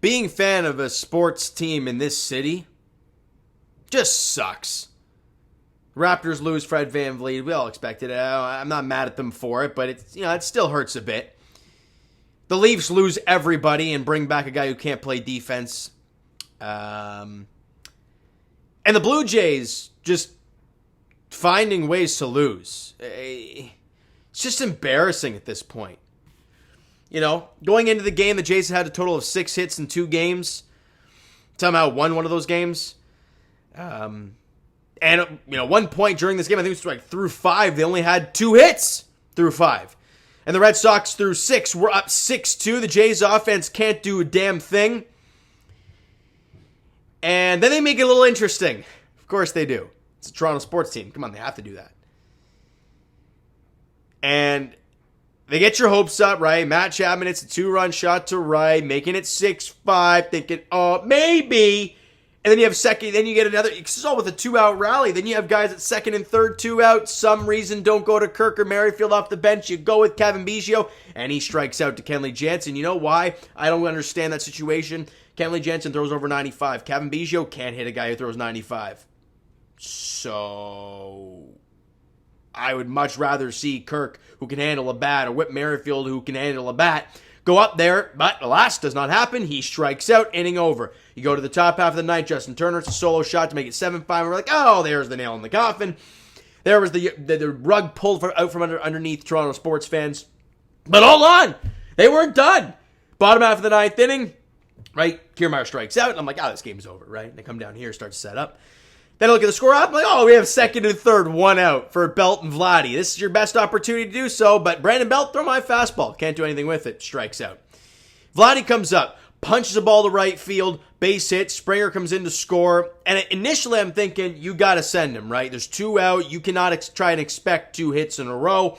being a fan of a sports team in this city just sucks. Raptors lose Fred VanVleet. We all expected it. I'm not mad at them for it, but it still hurts a bit. The Leafs lose everybody and bring back a guy who can't play defense. And the Blue Jays just finding ways to lose. It's just embarrassing at this point. Going into the game, the Jays had a total of 6 hits in 2 games. Somehow won one of those games. And one point during this game, I think it was like through 5, they only had 2 hits through 5. And the Red Sox through 6 were up 6-2. The Jays offense can't do a damn thing. And then they make it a little interesting. Of course they do. It's a Toronto sports team. Come on, they have to do that. And they get your hopes up, right? Matt Chapman, it's a 2-run shot to right, making it 6-5, thinking, oh, maybe. And then you have second, then you get another, it's all with a 2-out rally. Then you have guys at second and third, 2 out. Some reason don't go to Kirk or Merrifield off the bench. You go with Kevin Gausman, and he strikes out to Kenley Jansen. You know why? I don't understand that situation. Kenley Jansen throws over 95. Kevin Gausman can't hit a guy who throws 95. So I would much rather see Kirk, who can handle a bat, or Whit Merrifield, who can handle a bat, go up there, but alas, does not happen. He strikes out, inning over. You go to the top half of the ninth, Justin Turner, it's a solo shot to make it 7-5, and we're like, oh, there's the nail in the coffin. There was the rug pulled out from underneath Toronto sports fans. But hold on, they weren't done. Bottom half of the ninth inning, right, Kiermaier strikes out, and I'm like, this game's over, right? They come down here, start to set up. Then I look at the score up, I'm like, we have second and third, 1 out for Belt and Vladdy. This is your best opportunity to do so, but Brandon Belt, throw my fastball. Can't do anything with it. Strikes out. Vladdy comes up, punches the ball to right field, base hit, Springer comes in to score, and initially I'm thinking, you got to send him, right? There's 2 out. You cannot try and expect 2 hits in a row.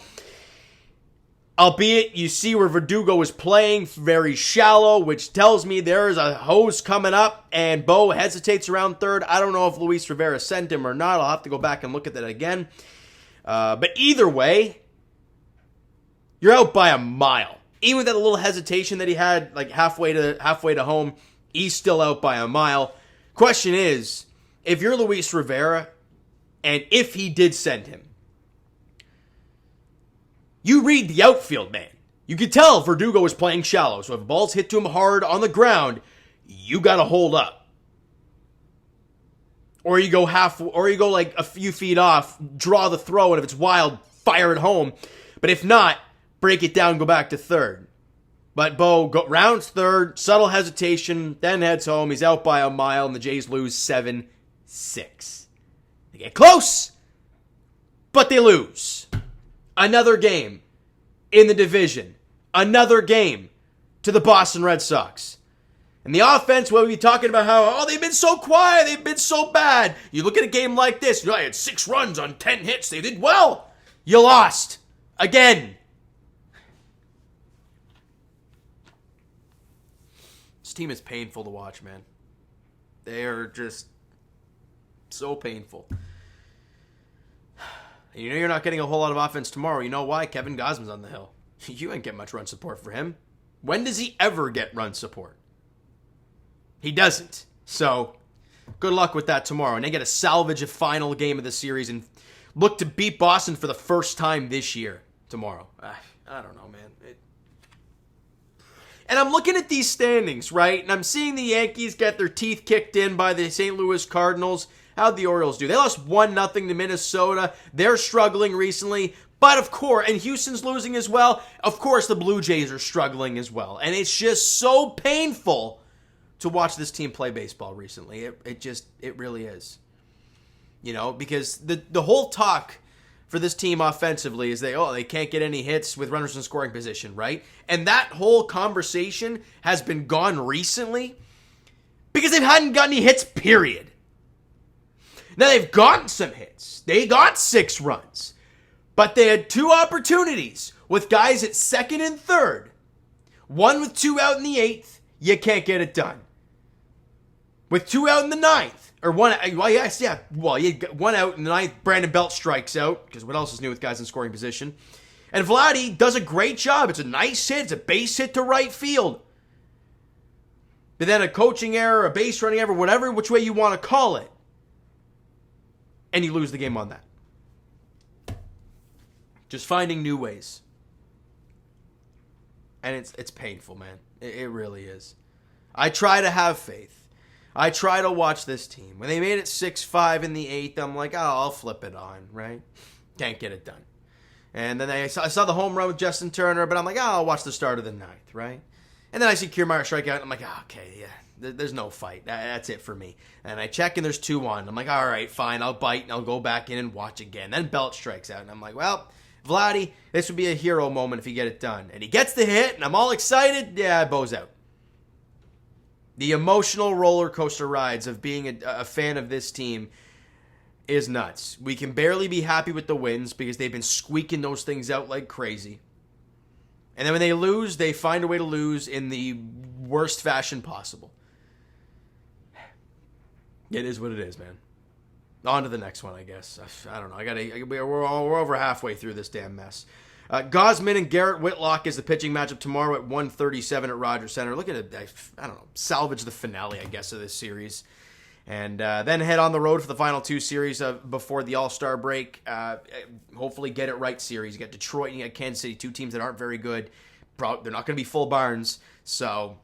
Albeit, you see where Verdugo is playing very shallow, which tells me there is a hose coming up, and Bo hesitates around third. I don't know if Luis Rivera sent him or not. I'll have to go back and look at that again. But either way, you're out by a mile. Even with that little hesitation that he had, like halfway to home, he's still out by a mile. Question is, if you're Luis Rivera, and if he did send him, you read the outfield, man. You could tell Verdugo was playing shallow, so if a ball's hit to him hard on the ground, you gotta hold up. Or you go like a few feet off, draw the throw, and if it's wild, fire it home. But if not, break it down, go back to third. But Bo rounds third, subtle hesitation, then heads home. He's out by a mile, and the Jays lose 7-6. They get close, but they lose. Another game in the division. Another game to the Boston Red Sox. And the offense, we'll be talking about how, they've been so quiet, they've been so bad. You look at a game like this, I had 6 runs on 10 hits, they did well. You lost. Again. This team is painful to watch, man. They are just so painful. And you know you're not getting a whole lot of offense tomorrow. You know why? Kevin Gausman's on the hill. You ain't get much run support for him. When does he ever get run support? He doesn't. So, good luck with that tomorrow. And they get to salvage a final game of the series and look to beat Boston for the first time this year tomorrow. I don't know, man. And I'm looking at these standings, right? And I'm seeing the Yankees get their teeth kicked in by the St. Louis Cardinals. How'd the Orioles do? They lost 1-0 to Minnesota. They're struggling recently. But of course, and Houston's losing as well. Of course, the Blue Jays are struggling as well. And it's just so painful to watch this team play baseball recently. It really is. Because the whole talk for this team offensively is they can't get any hits with runners in scoring position, right? And that whole conversation has been gone recently because they hadn't gotten any hits, period. Now, they've gotten some hits. They got 6 runs. But they had 2 opportunities with guys at second and third. One with 2 out in the 8th. You can't get it done. With 2 out in the 9th. Or one, well, yes, yeah. Well, you got 1 out in the 9th. Brandon Belt strikes out. Because what else is new with guys in scoring position? And Vladdy does a great job. It's a nice hit. It's a base hit to right field. But then a coaching error, a base running error, whatever which way you want to call it, and you lose the game on that. Just finding new ways. And it's painful, man. It really is. I try to have faith. I try to watch this team. When they made it 6-5 in the 8th, I'm like, oh, I'll flip it on, right? Can't get it done. And then I saw the home run with Justin Turner, but I'm like, oh, I'll watch the start of the 9th, right? And then I see Kiermaier strike out, and I'm like, oh, okay, yeah, there's no fight. That's it for me. And I check, and there's 2-1. I'm like, all right, fine, I'll bite, and I'll go back in and watch again. Then Belt strikes out, and I'm like, well, Vladdy, this would be a hero moment if you get it done. And he gets the hit, and I'm all excited. Yeah, Bo's out. The emotional roller coaster rides of being a fan of this team is nuts. We can barely be happy with the wins because they've been squeaking those things out like crazy. And then when they lose, they find a way to lose in the worst fashion possible. It is what it is, man. On to the next one, I guess. I don't know. We're over halfway through this damn mess. Gausman and Garrett Whitlock is the pitching matchup tomorrow at 1:37 at Rogers Center. Looking to, I don't know, salvage the finale, I guess, of this series. And then head on the road for the final 2 series before the All-Star break. Hopefully get it right series. You got Detroit and you got Kansas City, 2 teams that aren't very good. They're not going to be full barns. So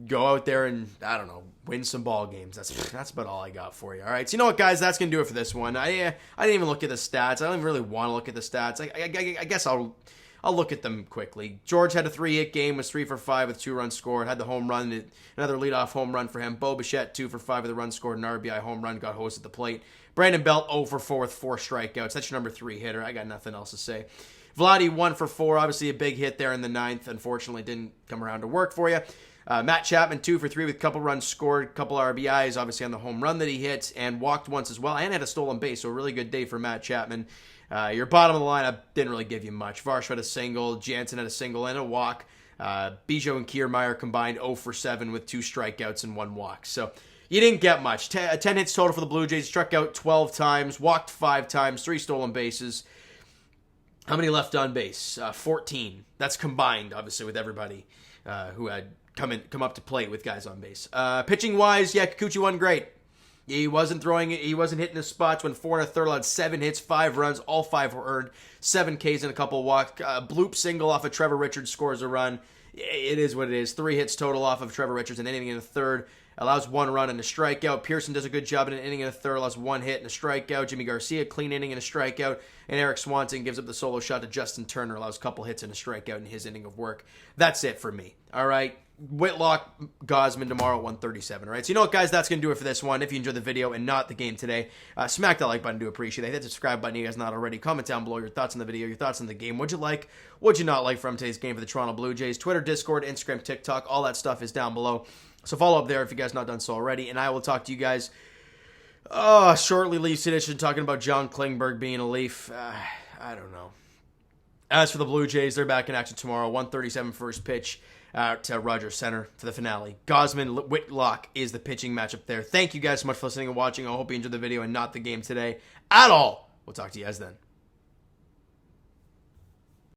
go out there and, I don't know, win some ball games. That's about all I got for you. All right, so you know what, guys? That's going to do it for this one. I didn't even look at the stats. I don't even really want to look at the stats. I guess I'll look at them quickly. George had a 3-hit game, was 3 for 5 with 2 runs scored, had the home run, another leadoff home run for him. Bo Bichette, 2 for 5 with a run scored, an RBI home run, got hosed at the plate. Brandon Belt, 0 for 4 with 4 strikeouts. That's your number 3 hitter. I got nothing else to say. Vladdy, 1 for 4, obviously a big hit there in the 9th. Unfortunately, didn't come around to work for you. Matt Chapman, 2 for 3 with a couple runs scored, couple RBIs, obviously on the home run that he hit, and walked once as well, and had a stolen base, so a really good day for Matt Chapman. Your bottom of the lineup didn't really give you much. Varsh had a single, Jansen had a single and a walk. Bijo and Kiermaier combined 0 for 7 with 2 strikeouts and 1 walk. So you didn't get much. 10 hits total for the Blue Jays, struck out 12 times, walked 5 times, 3 stolen bases. How many left on base? 14. That's combined, obviously, with everybody who had come up to plate with guys on base. Pitching wise, yeah, Kikuchi wasn't great. He wasn't throwing it. He wasn't hitting his spots. Went 4 1/3, allowed 7 hits, 5 runs, all 5 were earned. 7 Ks and a couple walks. Bloop single off of Trevor Richards scores a run. It is what it is. 3 hits total off of Trevor Richards, an inning and a third. Allows 1 run and a strikeout. Pearson does a good job in an inning and a third. Allows 1 hit and a strikeout. Jimmy Garcia, clean inning and a strikeout. And Eric Swanson gives up the solo shot to Justin Turner. Allows a couple hits and a strikeout in his inning of work. That's it for me. All right. Whitlock, Gausman tomorrow at 1:37. All right. So you know what, guys? That's going to do it for this one. If you enjoyed the video and not the game today, smack that like button. Do appreciate it. Hit the subscribe button if you guys not already. Comment down below your thoughts on the video, your thoughts on the game. What'd you like? What'd you not like from today's game for the Toronto Blue Jays? Twitter, Discord, Instagram, TikTok, all that stuff is down below. So follow up there if you guys not done so already. And I will talk to you guys shortly. Leafs edition, talking about John Klingberg being a Leaf. I don't know. As for the Blue Jays, they're back in action tomorrow. 1:37 first pitch to Rogers Center for the finale. Gausman, Whitlock is the pitching matchup there. Thank you guys so much for listening and watching. I hope you enjoyed the video and not the game today at all. We'll talk to you guys then.